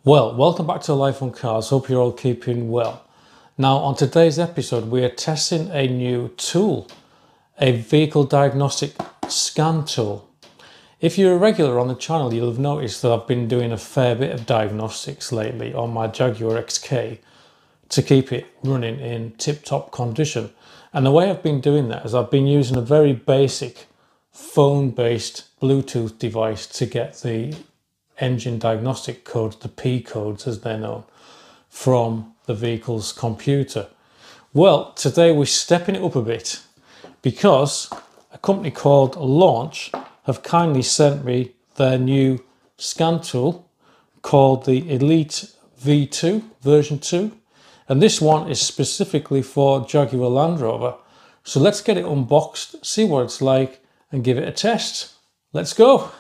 Well, welcome back to Life on Cars. Hope you're all keeping well. Now, on today's episode, we are testing a new tool, a vehicle diagnostic scan tool. If you're a regular on the channel, you'll have noticed that I've been doing a fair bit of diagnostics lately on my Jaguar XK to keep it running in tip-top condition. And the way I've been doing that is I've been using a very basic phone-based Bluetooth device to get the engine diagnostic codes, the P codes as they're known, from the vehicle's computer. Well, today we're stepping it up a bit because a company called Launch have kindly sent me their new scan tool called the Elite V2 version 2, and this one is specifically for Jaguar Land Rover. So let's get it unboxed, see what it's like, and give it a test. Let's go.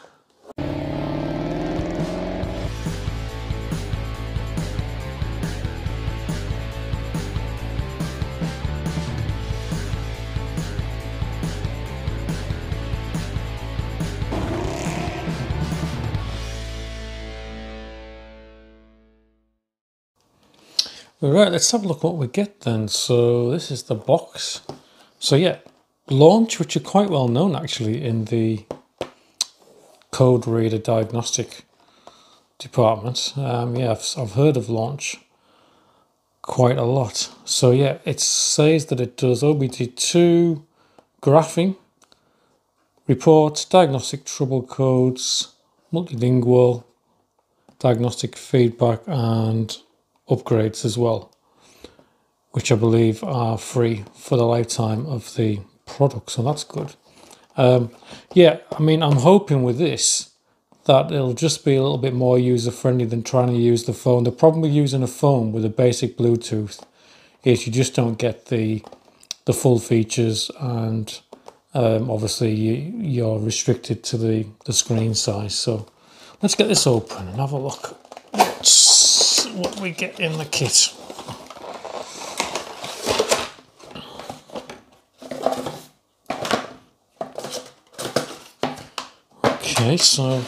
Right, let's have a look what we get then. So this is the box. So yeah, Launch, which are quite well known actually in the code reader diagnostic department. Yeah, I've heard of Launch quite a lot. So yeah, it says that it does OBD2, graphing, reports, diagnostic trouble codes, multilingual, diagnostic feedback, and upgrades as well, which I believe are free for the lifetime of the product, so that's good. Yeah, I mean, I'm hoping with this that it'll just be a little bit more user-friendly than trying to use the phone. The problem with using a phone with a basic Bluetooth is you just don't get the full features, and obviously you're restricted to the screen size. So let's get this open and have a look at what we get in the kit. Okay, so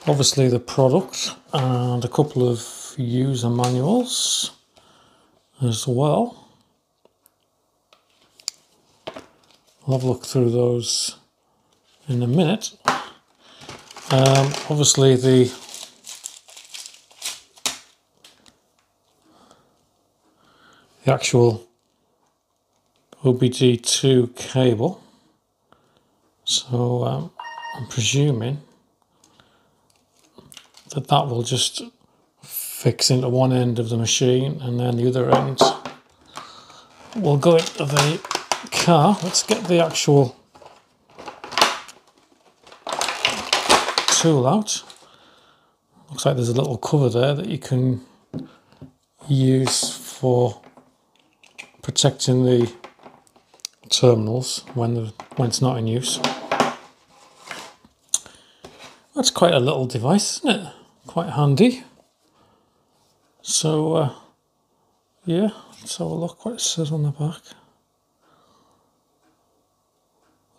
obviously the product and a couple of user manuals as well. I'll have a look through those in a minute. Obviously the actual OBD2 cable. So I'm presuming that will just fix into one end of the machine, and then the other end will go into the car. Let's get the actual tool out. Looks like there's a little cover there that you can use for protecting the terminals when it's not in use. That's quite a little device, isn't it? Quite handy. So yeah, let's have a look what it says on the back.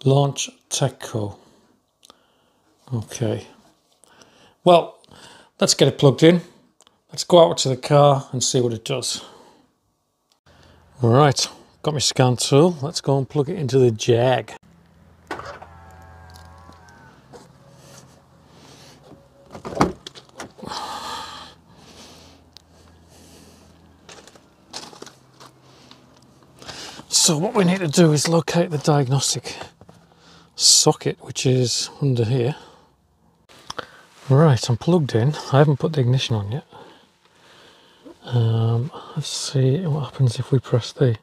Launch Tech Co. Okay. Well, let's get it plugged in. Let's go out to the car and see what it does. Right, got my scan tool. Let's go and plug it into the Jag. So what we need to do is locate the diagnostic socket, which is under here. Right, I'm plugged in. I haven't put the ignition on yet. Let's see what happens if we press the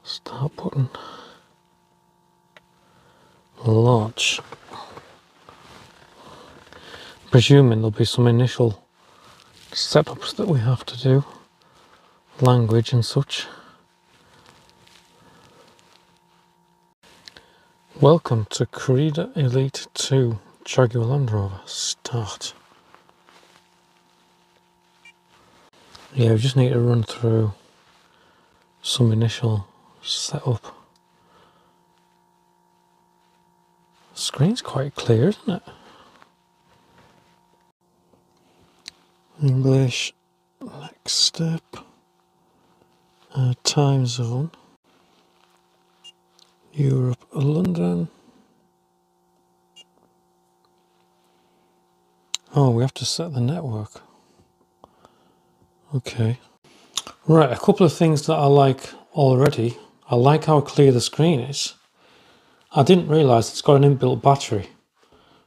start button. Launch. Presuming there'll be some initial setups that we have to do, language and such. Welcome to Creader Elite V2.0 Jaguar Land Rover. Start. Yeah, we just need to run through some initial setup. The screen's quite clear, isn't it? English, next step, time zone, Europe, London. Oh, we have to set the network. Okay. Right, a couple of things that I like already. I like how clear the screen is. I didn't realise it's got an inbuilt battery,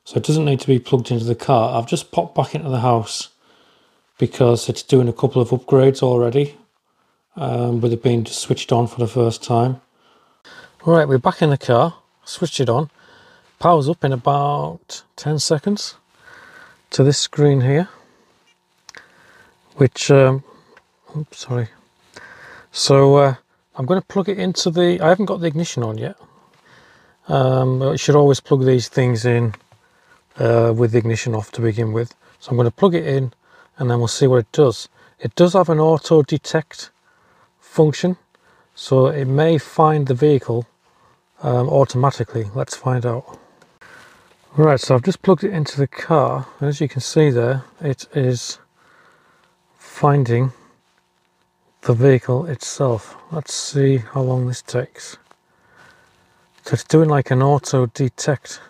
so it doesn't need to be plugged into the car. I've just popped back into the house because it's doing a couple of upgrades already, with it being just switched on for the first time. Right, we're back in the car, switched it on. Powers up in about 10 seconds to this screen here, which, oops, sorry. So I'm going to plug it into the, I haven't got the ignition on yet. But you should always plug these things in with the ignition off to begin with. So I'm going to plug it in and then we'll see what it does. It does have an auto detect function, so it may find the vehicle automatically. Let's find out. Right, so I've just plugged it into the car. As you can see there, it is finding the vehicle itself. Let's see how long this takes. So it's doing like an auto detect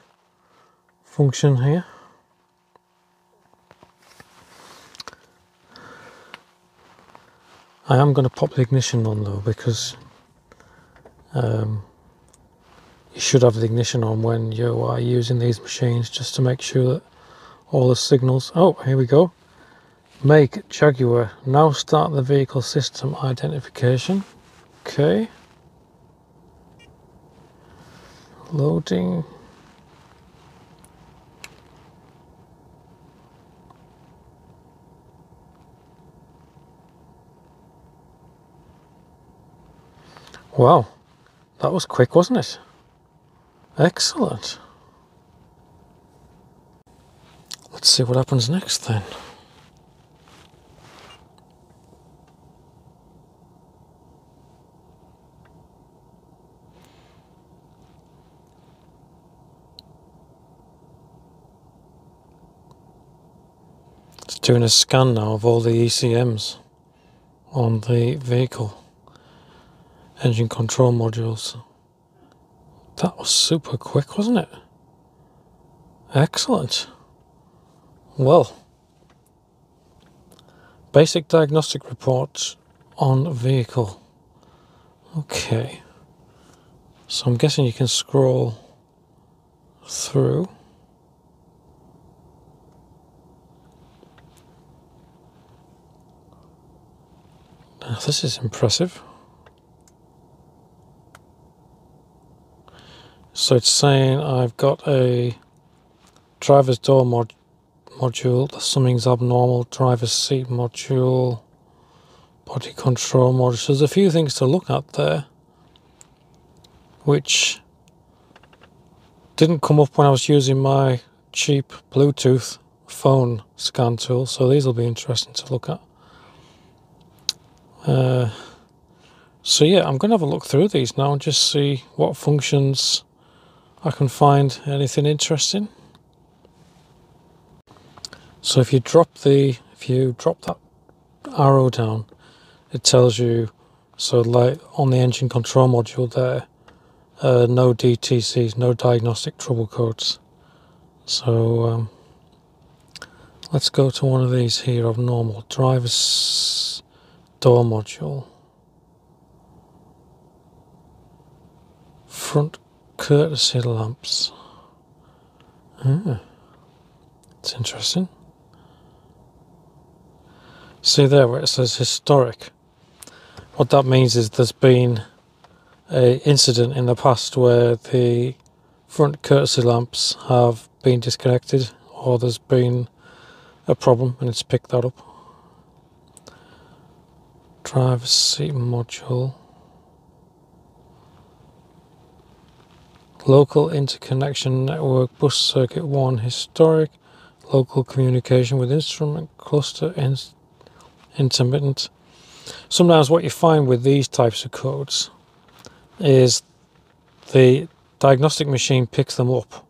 function here. I am going to pop the ignition on though, because you should have the ignition on when you are using these machines, just to make sure that all the signals. Oh, here we go. Make Jaguar. Now start the vehicle system identification. Okay. Loading. Wow, that was quick, wasn't it? Excellent. Let's see what happens next then. It's doing a scan now of all the ECMs on the vehicle. Engine control modules. That was super quick, wasn't it? Excellent. Well, basic diagnostic report on vehicle. Okay. So I'm guessing you can scroll through. Now, this is impressive. So it's saying I've got a driver's door module, something's abnormal, driver's seat module, body control module. So there's a few things to look at there, which didn't come up when I was using my cheap Bluetooth phone scan tool. So these will be interesting to look at. So yeah, I'm going to have a look through these now and just see what functions I can find, anything interesting. So if you drop that arrow down, it tells you, so like on the engine control module there, no DTCs, no diagnostic trouble codes. So let's go to one of these here of normal driver's door module. Front courtesy lamps. It's interesting. See there where it says historic. What that means is there's been an incident in the past where the front courtesy lamps have been disconnected, or there's been a problem and it's picked that up. Driver's seat module. Local interconnection network, bus circuit 1 historic, local communication with instrument cluster intermittent. Sometimes what you find with these types of codes is the diagnostic machine picks them up,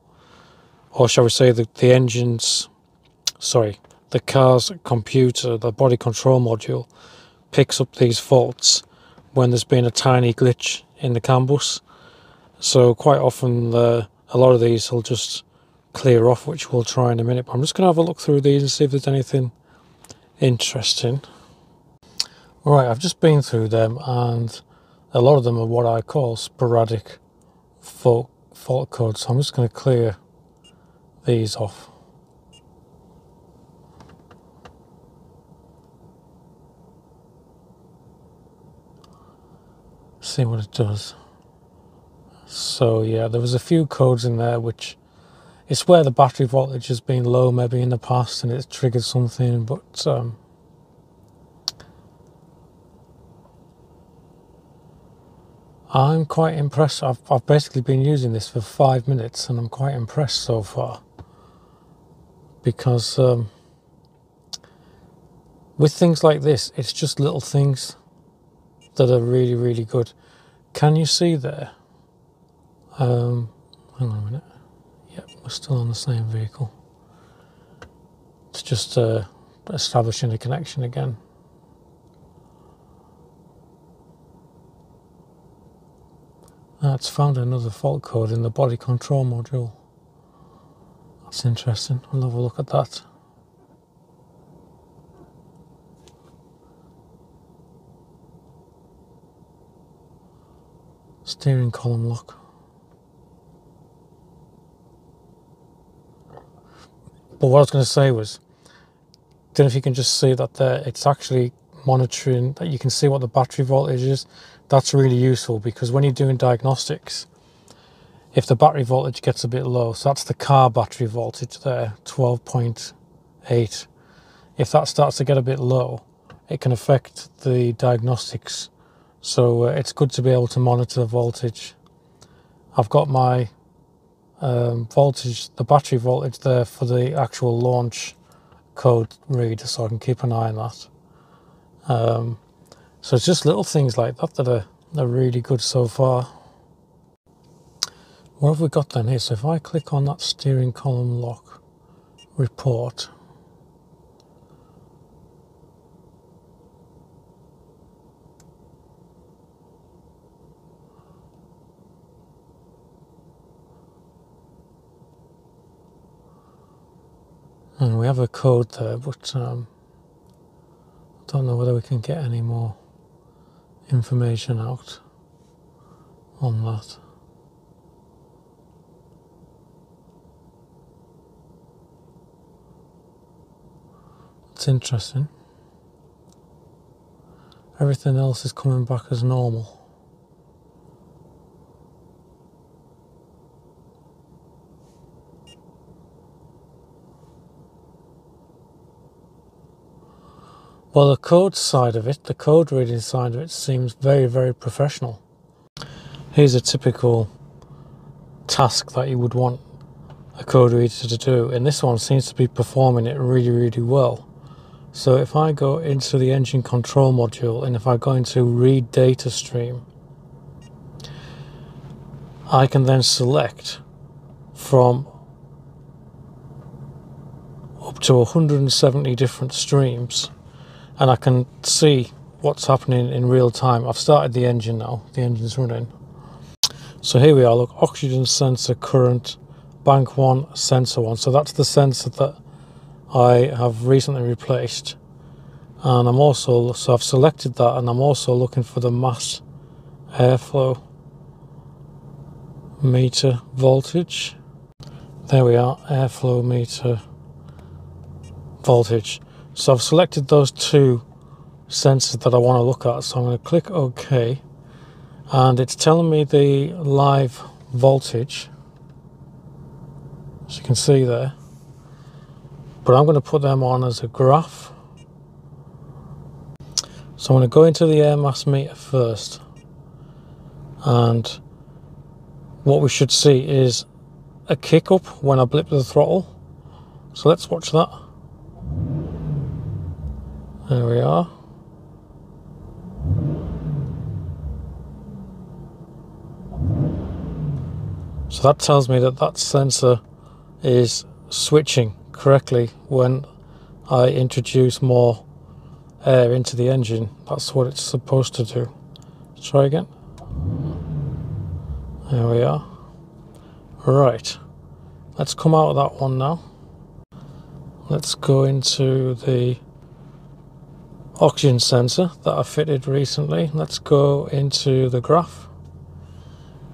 or shall we say the the car's computer, the body control module, picks up these faults when there's been a tiny glitch in the CAN bus. So quite often a lot of these will just clear off, which we'll try in a minute. But I'm just going to have a look through these and see if there's anything interesting. Right, I've just been through them, and a lot of them are what I call sporadic fault codes. So I'm just going to clear these off. See what it does. So yeah, there was a few codes in there which it's where the battery voltage has been low maybe in the past and it's triggered something, but I'm quite impressed. I've basically been using this for 5 minutes and I'm quite impressed so far, because with things like this, it's just little things that are really, really good. Can you see there? Hang on a minute. Yep, we're still on the same vehicle. It's just establishing a connection again. It's found another fault code in the body control module. That's interesting. I'll have a look at that. Steering column lock. But what I was going to say was, don't know if you can just see that there, it's actually monitoring, that you can see what the battery voltage is. That's really useful, because when you're doing diagnostics, if the battery voltage gets a bit low, so that's the car battery voltage there, 12.8. If that starts to get a bit low, it can affect the diagnostics. So it's good to be able to monitor the voltage. I've got my voltage, the battery voltage there for the actual launch code reader, so I can keep an eye on that. So it's just little things like that that are really good so far. What have we got then here? So if I click on that steering column lock report, and we have a code there, but I don't know whether we can get any more information out on that. It's interesting. Everything else is coming back as normal. Well, the code side of it, the code reading side of it, seems very, very professional. Here's a typical task that you would want a code reader to do, and this one seems to be performing it really, really well. So if I go into the engine control module, and if I go into read data stream, I can then select from up to 170 different streams, and I can see what's happening in real time. I've started the engine now, the engine's running. So here we are, look, oxygen sensor current, bank 1, sensor 1. So that's the sensor that I have recently replaced. And I'm also, so I've selected that, and I'm also looking for the mass airflow meter voltage. There we are, airflow meter voltage. So I've selected those two sensors that I want to look at. So I'm going to click OK, and it's telling me the live voltage, as you can see there. But I'm going to put them on as a graph. So I'm going to go into the air mass meter first, and what we should see is a kick up when I blip the throttle. So let's watch that. There we are. So that tells me that that sensor is switching correctly when I introduce more air into the engine. That's what it's supposed to do. Let's try again. There we are. Right, let's come out of that one now. Let's go into the oxygen sensor that I fitted recently. Let's go into the graph.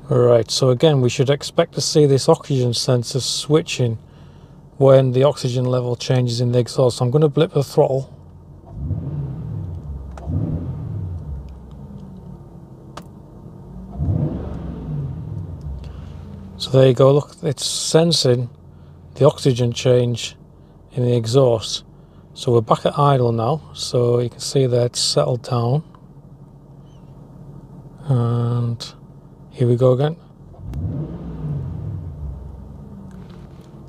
Right, so again, we should expect to see this oxygen sensor switching when the oxygen level changes in the exhaust. So I'm going to blip the throttle. So there you go, look, it's sensing the oxygen change in the exhaust. So we're back at idle now, so you can see that it's settled down. And here we go again.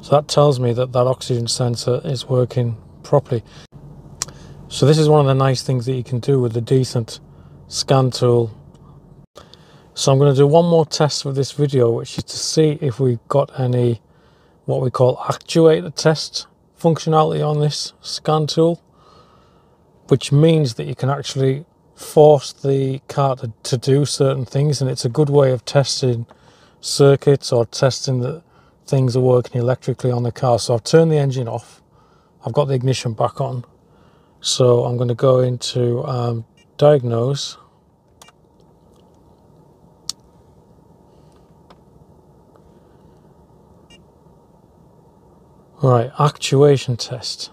So that tells me that that oxygen sensor is working properly. So this is one of the nice things that you can do with the Decent Scan Tool. So I'm going to do one more test for this video, which is to see if we've got any what we call Actuator Test functionality on this scan tool, which means that you can actually force the car to do certain things, and it's a good way of testing circuits or testing that things are working electrically on the car. So I've turned the engine off, I've got the ignition back on, so I'm going to go into diagnose. Right, actuation test.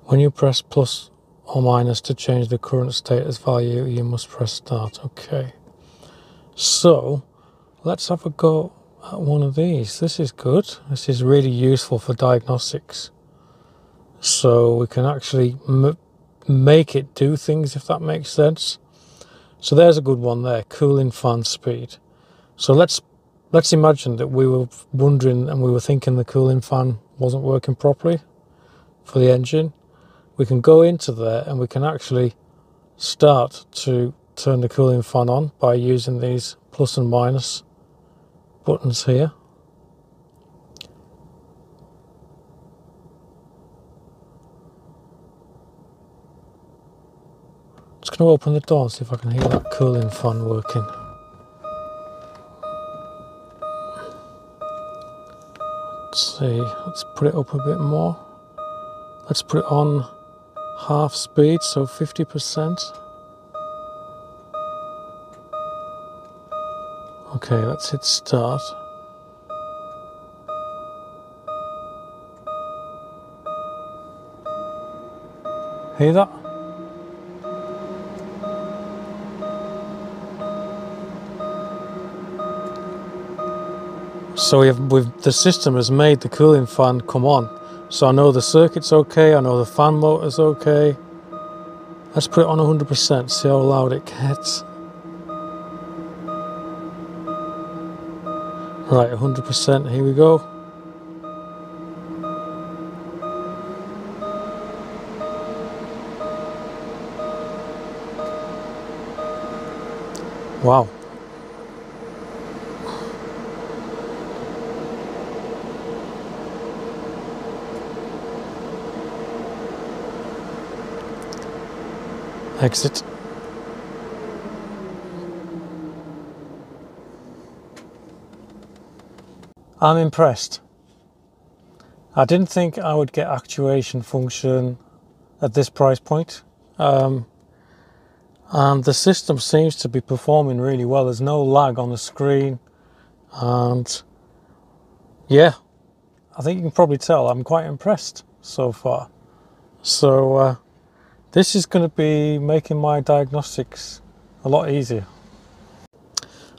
When you press plus or minus to change the current status value, you must press start. Okay, so let's have a go at one of these. This is good. This is really useful for diagnostics. So we can actually make it do things, if that makes sense. So there's a good one there, cooling fan speed. So let's imagine that we were wondering and we were thinking the cooling fan wasn't working properly for the engine. We can go into there and we can actually start to turn the cooling fan on by using these plus and minus buttons here. Just going to open the door and see if I can hear that cooling fan working. Let's see, let's put it up a bit more. Let's put it on half speed, so 50%. Okay, let's hit start. Hear that? So the system has made the cooling fan come on. So I know the circuit's okay, I know the fan motor's okay. Let's put it on 100%, see how loud it gets. Right, 100%, here we go. Wow. Exit. I'm impressed. I didn't think I would get actuation function at this price point. And the system seems to be performing really well. There's no lag on the screen. And yeah, I think you can probably tell I'm quite impressed so far. So this is going to be making my diagnostics a lot easier.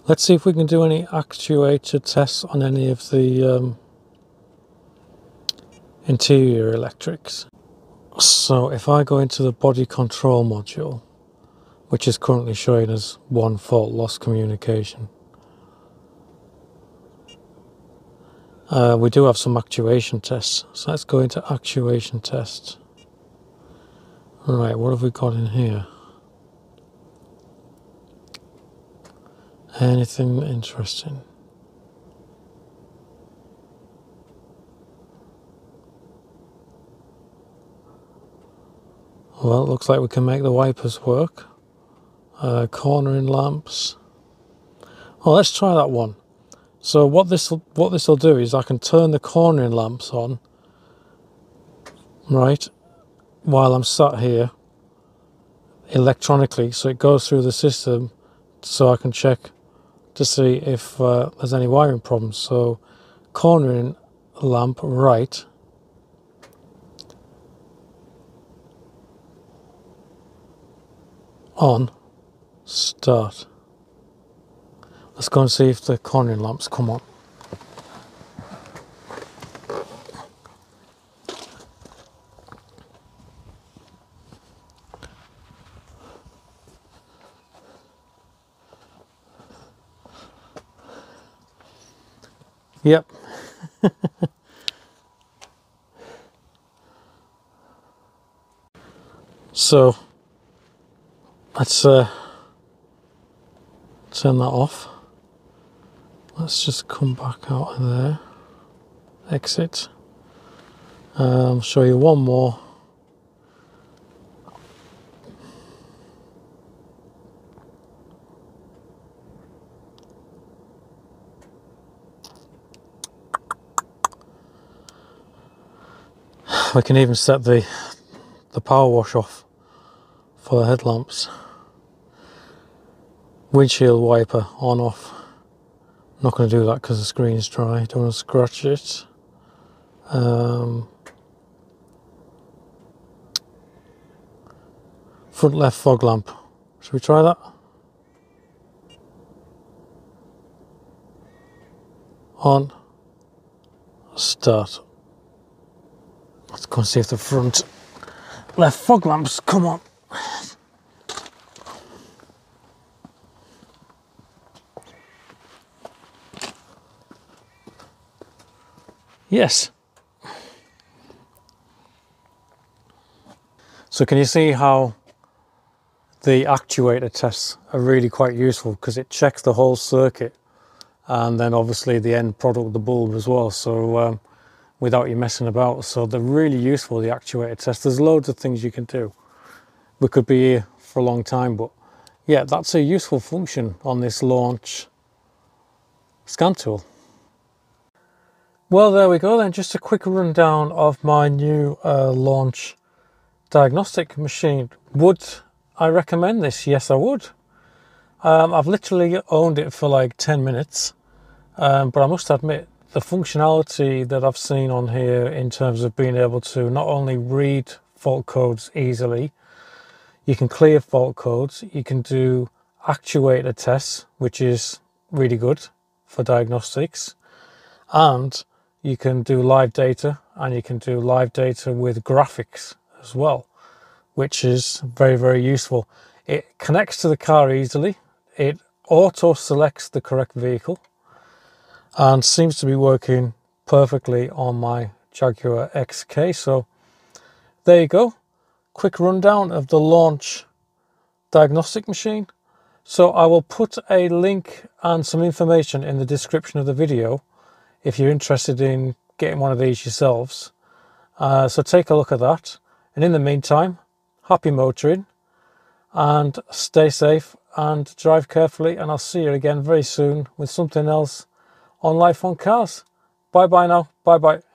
Let's see if we can do any actuator tests on any of the interior electrics. So if I go into the body control module, which is currently showing as one fault, lost communication. We do have some actuation tests. So let's go into actuation tests. Right, what have we got in here? Anything interesting? Well, it looks like we can make the wipers work. Cornering lamps. Oh, let's try that one. So what this will do is I can turn the cornering lamps on, right, while I'm sat here electronically, so it goes through the system, so I can check to see if there's any wiring problems. So cornering lamp right, on, start. Let's go and see if the cornering lamps come on. Yep. So let's turn that off. Let's just come back out of there, exit. Show you one more. We can even set the power wash off for the headlamps. Windshield wiper on off. I'm not going to do that because the screen's dry. Don't want to scratch it. Front left fog lamp. Should we try that? On. Start. Let's go and see if the front left fog lamps come on. Yes. So can you see how the actuator tests are really quite useful, because it checks the whole circuit and then obviously the end product, the bulb as well, so without you messing about. So they're really useful, the actuator tests. There's loads of things you can do. We could be here for a long time, but yeah, that's a useful function on this launch scan tool. Well, there we go then, just a quick rundown of my new launch diagnostic machine. Would I recommend this? Yes, I would. I've literally owned it for like 10 minutes, but I must admit the functionality that I've seen on here in terms of being able to not only read fault codes easily, you can clear fault codes, you can do actuator tests, which is really good for diagnostics, and you can do live data, and you can do live data with graphics as well, which is very, very useful. It connects to the car easily, it auto selects the correct vehicle, and seems to be working perfectly on my Jaguar XK. So there you go, quick rundown of the launch diagnostic machine. So I will put a link and some information in the description of the video if you're interested in getting one of these yourselves. So take a look at that, and in the meantime, happy motoring and stay safe and drive carefully, and I'll see you again very soon with something else on Life on Cars. Bye bye now. Bye bye.